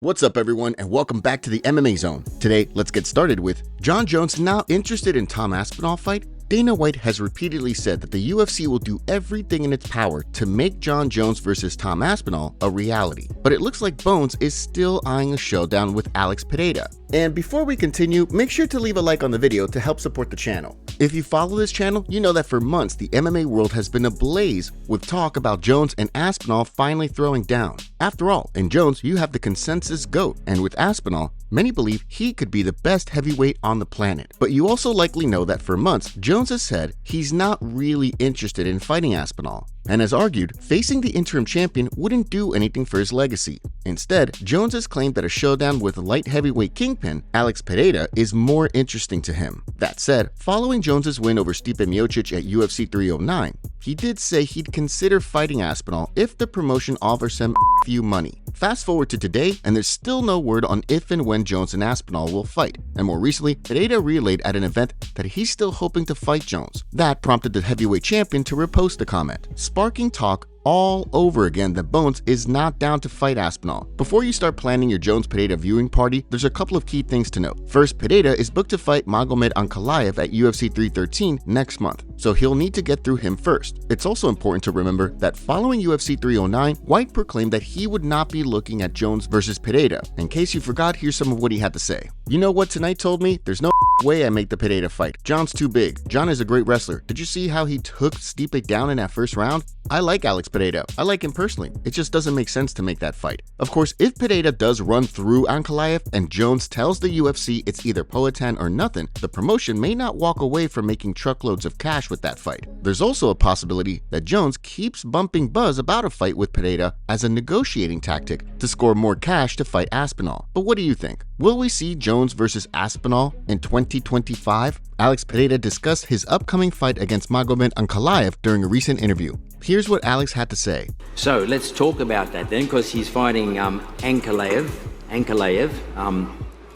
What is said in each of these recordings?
What's up everyone and welcome back to the MMA Zone. Today, let's get started with Jon Jones now interested in Tom Aspinall fight? Dana White has repeatedly said that the UFC will do everything in its power to make Jon Jones versus Tom Aspinall a reality. But it looks like Bones is still eyeing a showdown with Alex Pereira. And before we continue, make sure to leave a like on the video to help support the channel. If you follow this channel, you know that for months the MMA world has been ablaze with talk about Jones and Aspinall finally throwing down. After all, in Jones you have the consensus GOAT, and with Aspinall, many believe he could be the best heavyweight on the planet. But you also likely know that for months, Jones has said he's not really interested in fighting Aspinall, and has argued facing the interim champion wouldn't do anything for his legacy. Instead, Jones has claimed that a showdown with light heavyweight kingpin Alex Pereira is more interesting to him. That said, following Jones's win over Stipe Miocic at UFC 309, he did say he'd consider fighting Aspinall if the promotion offers him a few money. Fast forward to today, and there's still no word on if and when Jones and Aspinall will fight. And more recently, Pereira relayed at an event that he's still hoping to fight Jones. That prompted the heavyweight champion to repost the comment, sparking talk all over again that Bones is not down to fight Aspinall. Before you start planning your Jones-Pereira viewing party, there's a couple of key things to note. First, Pereira is booked to fight Magomed Ankalaev at UFC 313 next month, so he'll need to get through him first. It's also important to remember that following UFC 309, White proclaimed that he would not be looking at Jones versus Pereira. In case you forgot, here's some of what he had to say. You know what Tonight told me? There's no way I make the Pereira fight. Jon's too big. Jon is a great wrestler. Did you see how he took Stipe down in that first round? I like Alex Pereira. I like him personally. It just doesn't make sense to make that fight. Of course, if Pereira does run through Ankalaev and Jones tells the UFC it's either Poatan or nothing, the promotion may not walk away from making truckloads of cash with that fight. There's also a possibility that Jones keeps bumping buzz about a fight with Pereira as a negotiating tactic to score more cash to fight Aspinall. But what do you think? Will we see Jones versus Aspinall in 2025? Alex Pereira discussed his upcoming fight against Magomed Ankalaev during a recent interview. Here's what Alex had to say. So let's talk about that then, because he's fighting Ankalaev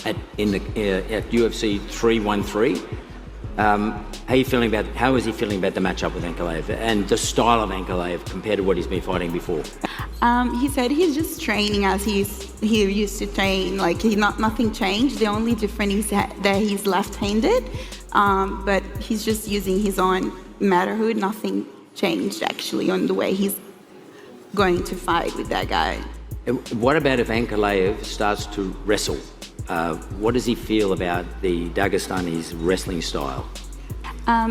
at UFC 313. How is he feeling about the matchup with Ankalaev and the style of Ankalaev compared to what he's been fighting before? He said he's just training as he used to train. Like nothing changed. The only difference is that he's left-handed, but he's just using his own matterhood. Nothing changed actually on the way he's going to fight with that guy. What about if Ankalaev starts to wrestle? What does he feel about the Dagestani's wrestling style?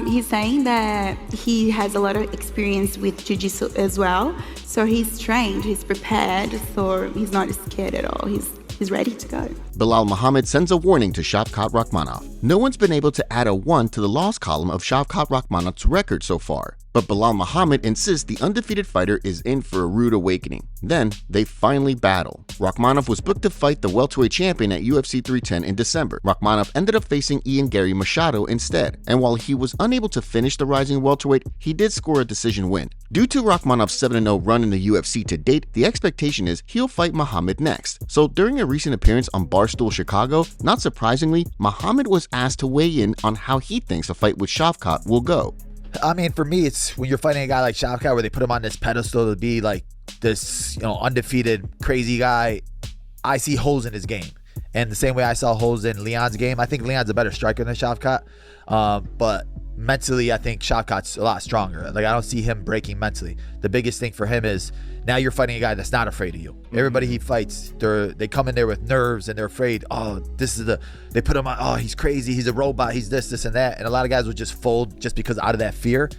He's saying that he has a lot of experience with jiu-jitsu as well. So he's trained, he's prepared, so he's not scared at all. He's ready to go. Belal Muhammad sends a warning to Shavkat Rakhmonov. No one's been able to add a 1 to the loss column of Shavkat Rakhmonov's record so far. But Belal Muhammad insists the undefeated fighter is in for a rude awakening. Then, they finally battle. Rakhmonov was booked to fight the welterweight champion at UFC 310 in December. Rakhmonov ended up facing Ian Gary Machado instead, and while he was unable to finish the rising welterweight, he did score a decision win. Due to Rakhmonov's 7-0 run in the UFC to date, the expectation is he'll fight Muhammad next. So during a recent appearance on Barstool Chicago, not surprisingly, Muhammad was asked to weigh in on how he thinks a fight with Shavkat will go. I mean, for me, it's when you're fighting a guy like Shavkat where they put him on this pedestal to be like this, undefeated, crazy guy. I see holes in his game. And the same way I saw holes in Leon's game, I think Leon's a better striker than Shavkat. But mentally, I think Shavkat's a lot stronger. Like, I don't see him breaking mentally. The biggest thing for him is now you're fighting a guy that's not afraid of you. Everybody he fights, they come in there with nerves and they're afraid. Oh, they put him on, oh, he's crazy, he's a robot, he's this and that. And a lot of guys would just fold just because out of that fear.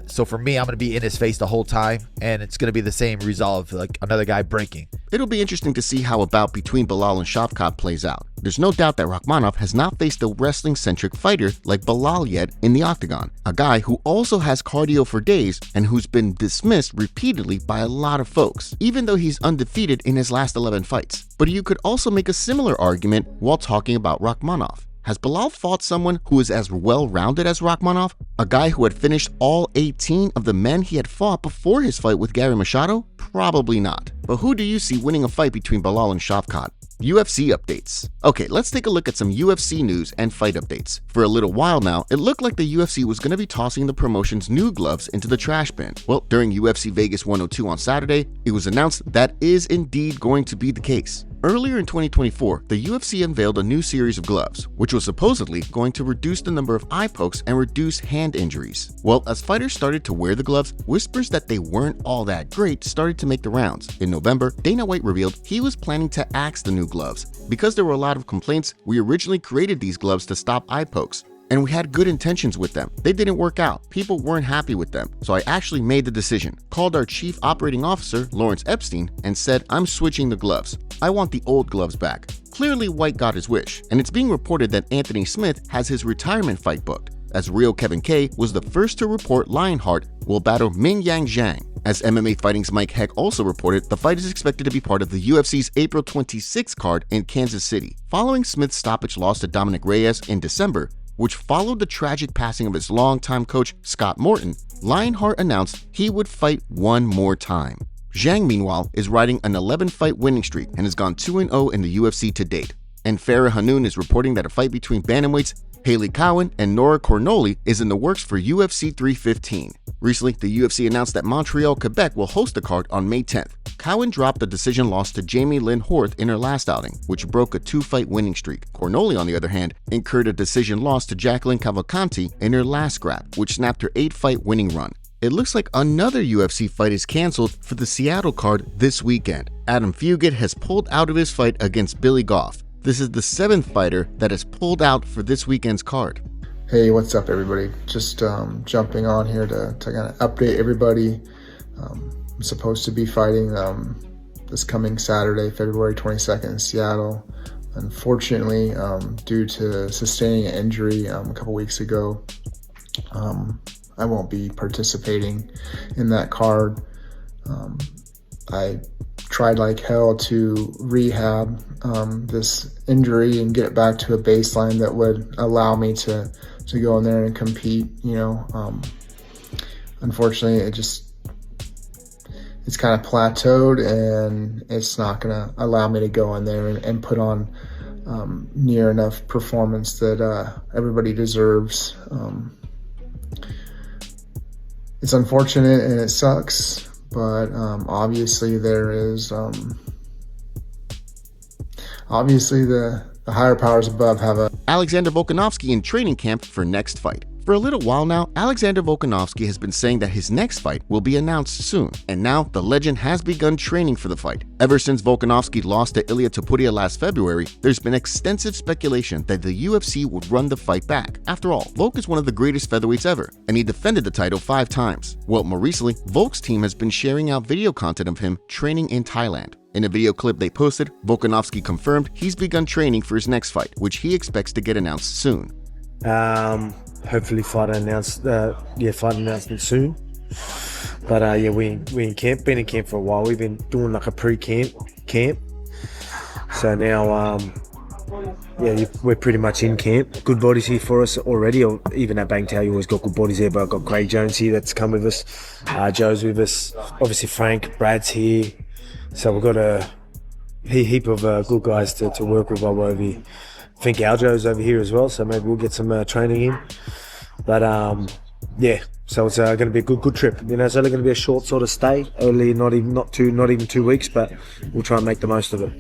So for me, I'm going to be in his face the whole time, and it's going to be the same result of like another guy breaking. It'll be interesting to see how a bout between Belal and Shavkat plays out. There's no doubt that Rakhmonov has not faced a wrestling-centric fighter like Belal yet in the octagon, a guy who also has cardio for days and who's been dismissed repeatedly by a lot of folks, even though he's undefeated in his last 11 fights. But you could also make a similar argument while talking about Rakhmonov. Has Belal fought someone who is as well-rounded as Rakhmonov? A guy who had finished all 18 of the men he had fought before his fight with Gary Machado? Probably not. But who do you see winning a fight between Belal and Shavkat? UFC updates. Okay, let's take a look at some UFC news and fight updates. For a little while now, it looked like the UFC was going to be tossing the promotion's new gloves into the trash bin. Well, during UFC Vegas 102 on Saturday, it was announced that is indeed going to be the case. Earlier in 2024, the UFC unveiled a new series of gloves, which was supposedly going to reduce the number of eye pokes and reduce hand injuries. Well, as fighters started to wear the gloves, whispers that they weren't all that great started to make the rounds. In November, Dana White revealed he was planning to axe the new gloves. Because there were a lot of complaints, we originally created these gloves to stop eye pokes. And we had good intentions with them. They didn't work out. People weren't happy with them. So I actually made the decision, called our chief operating officer, Lawrence Epstein, and said, I'm switching the gloves. I want the old gloves back. Clearly, White got his wish, and it's being reported that Anthony Smith has his retirement fight booked, as Rio Kevin K was the first to report Lionheart will battle Ming Yang Zhang. As MMA Fighting's Mike Heck also reported, the fight is expected to be part of the UFC's April 26 card in Kansas City. Following Smith's stoppage loss to Dominic Reyes in December, which followed the tragic passing of his longtime coach Scott Morton, Lionheart announced he would fight one more time. Zhang, meanwhile, is riding an 11-fight winning streak and has gone 2-0 in the UFC to date. And Farah Hanoun is reporting that a fight between bantamweights Haley Cowan and Nora Cornoli is in the works for UFC 315. Recently, the UFC announced that Montreal, Quebec will host the card on May 10th. Cowan dropped a decision loss to Jamie Lynn Horth in her last outing, which broke a 2-fight winning streak. Cornoli, on the other hand, incurred a decision loss to Jacqueline Cavalcanti in her last scrap, which snapped her 8-fight winning run. It looks like another UFC fight is canceled for the Seattle card this weekend. Adam Fugit has pulled out of his fight against Billy Goff. This is the 7th fighter that has pulled out for this weekend's card. Hey, what's up, everybody? Just jumping on here to kind of update everybody. I'm supposed to be fighting this coming Saturday, February 22nd in Seattle. Unfortunately, due to sustaining an injury a couple weeks ago, I won't be participating in that card. I tried like hell to rehab this injury and get it back to a baseline that would allow me to go in there and compete, Unfortunately, it's kind of plateaued, and it's not gonna allow me to go in there and put on near enough performance that everybody deserves. It's unfortunate and it sucks, but obviously there is obviously the higher powers above have a Alexander Volkanovski in training camp for next fight. For a little while now, Alexander Volkanovski has been saying that his next fight will be announced soon, and now the legend has begun training for the fight. Ever since Volkanovski lost to Ilia Topuria last February, there's been extensive speculation that the UFC would run the fight back. After all, Volk is one of the greatest featherweights ever, and he defended the title 5 times. Well, more recently, Volk's team has been sharing out video content of him training in Thailand. In a video clip they posted, Volkanovski confirmed he's begun training for his next fight, which he expects to get announced soon. Hopefully fight announcement soon. But we in camp, been in camp for a while. We've been doing like a pre-camp camp. So now we're pretty much in camp. Good bodies here for us already. Or even at Bangtao, you always got good bodies here, but I've got Craig Jones here that's come with us. Joe's with us. Obviously Frank, Brad's here. So we've got a heap of good guys to work with while we're over here. I think Aljo's over here as well, so maybe we'll get some training in. But so it's going to be a good trip. It's only going to be a short sort of stay, only not even 2 weeks, but we'll try and make the most of it.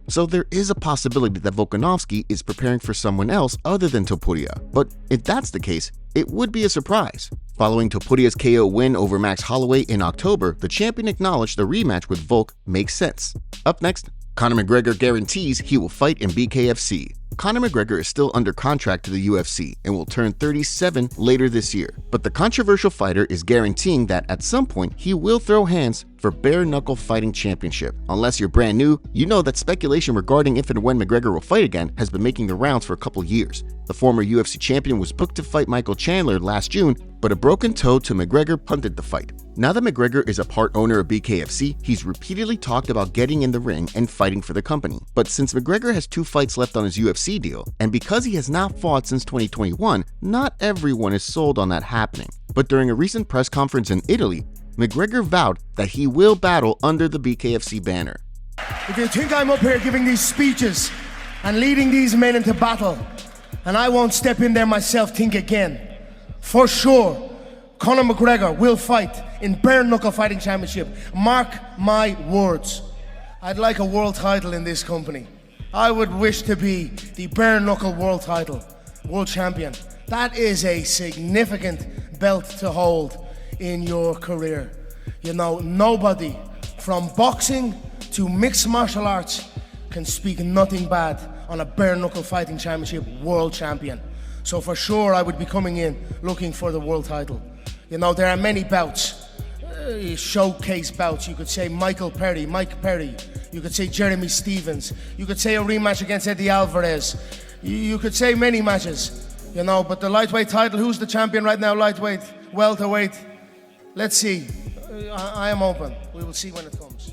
So there is a possibility that Volkanovski is preparing for someone else other than Topuria. But if that's the case, it would be a surprise. Following Topuria's KO win over Max Holloway in October, the champion acknowledged the rematch with Volk makes sense. Up next, Conor McGregor guarantees he will fight in BKFC. Conor McGregor is still under contract to the UFC and will turn 37 later this year. But the controversial fighter is guaranteeing that at some point he will throw hands for Bare Knuckle Fighting Championship. Unless you're brand new, you know that speculation regarding if and when McGregor will fight again has been making the rounds for a couple years. The former UFC champion was booked to fight Michael Chandler last June, but a broken toe to McGregor punted the fight. Now that McGregor is a part owner of BKFC, he's repeatedly talked about getting in the ring and fighting for the company. But since McGregor has 2 fights left on his UFC deal, and because he has not fought since 2021, not everyone is sold on that happening. But during a recent press conference in Italy, McGregor vowed that he will battle under the BKFC banner. If you think I'm up here giving these speeches and leading these men into battle, and I won't step in there myself, think again. For sure, Conor McGregor will fight in Bare Knuckle Fighting Championship. Mark my words. I'd like a world title in this company. I would wish to be the bare knuckle world title, world champion. That is a significant belt to hold in your career. You know, nobody from boxing to mixed martial arts can speak nothing bad on a bare knuckle fighting championship world champion. So for sure I would be coming in looking for the world title. You know, there are many bouts, showcase bouts. You could say Mike Perry. You could say Jeremy Stevens. You could say a rematch against Eddie Alvarez. You could say many matches, you know, but the lightweight title, who's the champion right now? Lightweight, welterweight. Let's see. I am open. We will see when it comes.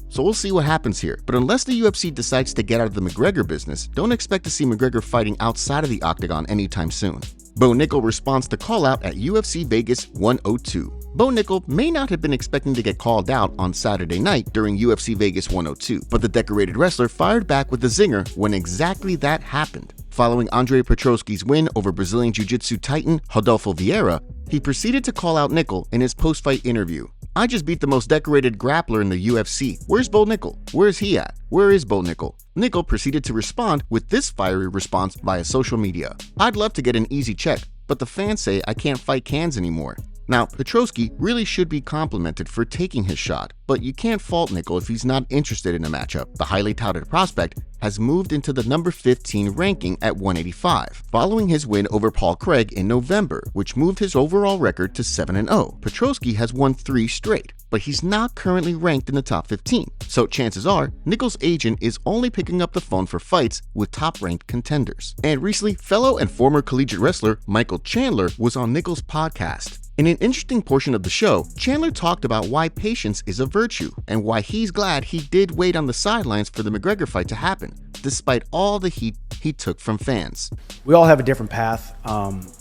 So we'll see what happens here, but unless the UFC decides to get out of the McGregor business, don't expect to see McGregor fighting outside of the octagon anytime soon. Bo Nickal responds to call out at UFC Vegas 102. Bo Nickal may not have been expecting to get called out on Saturday night during UFC Vegas 102, but the decorated wrestler fired back with a zinger when exactly that happened. Following Andre Petroski's win over Brazilian Jiu-Jitsu titan Rodolfo Vieira, he proceeded to call out Nickal in his post-fight interview. "I just beat the most decorated grappler in the UFC. Where's Bo Nickal? Where's he at? Where is Bo Nickal?" Nickal proceeded to respond with this fiery response via social media. "I'd love to get an easy check, but the fans say I can't fight cans anymore." Now, Petroski really should be complimented for taking his shot, but you can't fault Nickal if he's not interested in a matchup. The highly touted prospect has moved into the number 15 ranking at 185, following his win over Paul Craig in November, which moved his overall record to 7-0. Petroski has won 3 straight, but he's not currently ranked in the top 15, so chances are Nickal's agent is only picking up the phone for fights with top-ranked contenders. And recently, fellow and former collegiate wrestler Michael Chandler was on Nickal's podcast. In an interesting portion of the show, Chandler talked about why patience is a virtue and why he's glad he did wait on the sidelines for the McGregor fight to happen, despite all the heat he took from fans. We all have a different path,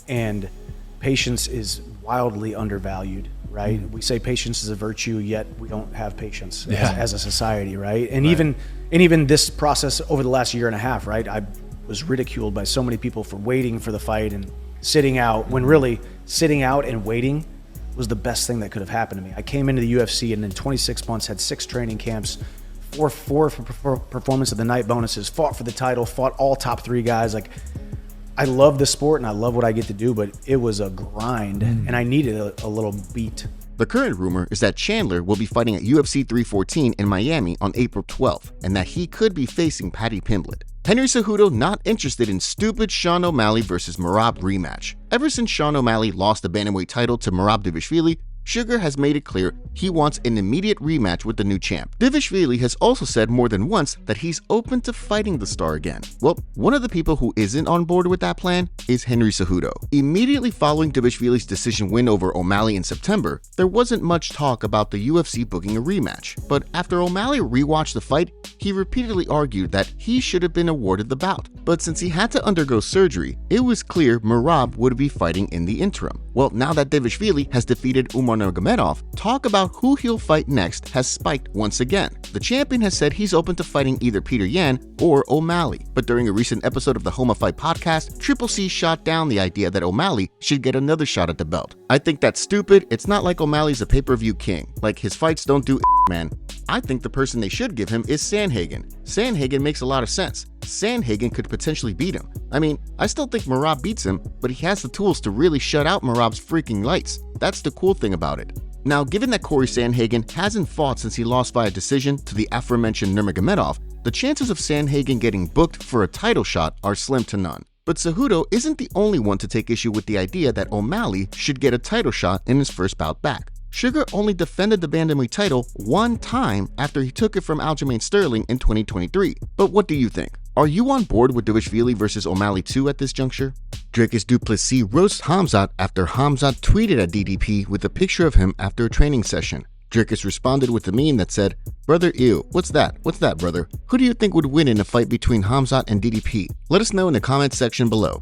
and patience is wildly undervalued, right? We say patience is a virtue, yet we don't have patience as a society, right? And even this process over the last year and a half, right? I was ridiculed by so many people for waiting for the fight and sitting out, when really sitting out and waiting was the best thing that could have happened to me. I came into the UFC and in 26 months had 6 training camps, four performance of the night bonuses, fought for the title, fought all top 3 guys. Like, I love the sport and I love what I get to do, but it was a grind and I needed a little beat. The current rumor is that Chandler will be fighting at UFC 314 in Miami on April 12th, and that he could be facing Paddy Pimblett. Henry Cejudo not interested in stupid Sean O'Malley versus Merab rematch. Ever since Sean O'Malley lost the bantamweight title to Merab Dvalishvili, Sugar has made it clear he wants an immediate rematch with the new champ. Dvalishvili has also said more than once that he's open to fighting the star again. Well, one of the people who isn't on board with that plan is Henry Cejudo. Immediately following Dvalishvili's decision win over O'Malley in September, there wasn't much talk about the UFC booking a rematch. But after O'Malley rewatched the fight, he repeatedly argued that he should have been awarded the bout. But since he had to undergo surgery, it was clear Merab would be fighting in the interim. Well, now that Dvalishvili has defeated Umar Nurmagomedov, talk about who he'll fight next has spiked once again. The champion has said he's open to fighting either Peter Yan or O'Malley, but during a recent episode of the Homa Fight podcast, Triple C shot down the idea that O'Malley should get another shot at the belt. I think that's stupid. It's not like O'Malley's a pay-per-view king. Like, his fights don't do man. I think the person they should give him is Sandhagen. Sandhagen makes a lot of sense. Sandhagen could potentially beat him. I mean, I still think Merab beats him, but he has the tools to really shut out Merab's freaking lights. That's the cool thing about it. Now, given that Corey Sandhagen hasn't fought since he lost via decision to the aforementioned Nurmagomedov, the chances of Sandhagen getting booked for a title shot are slim to none. But Cejudo isn't the only one to take issue with the idea that O'Malley should get a title shot in his first bout back. Sugar only defended the bantamweight title one time after he took it from Aljamain Sterling in 2023. But what do you think? Are you on board with Dvalishvili versus O'Malley 2 at this juncture? Dricus du Plessis roasts Khamzat after Khamzat tweeted at DDP with a picture of him after a training session. Dricus responded with a meme that said, "Brother, ew, what's that? What's that, brother?" Who do you think would win in a fight between Khamzat and DDP? Let us know in the comments section below.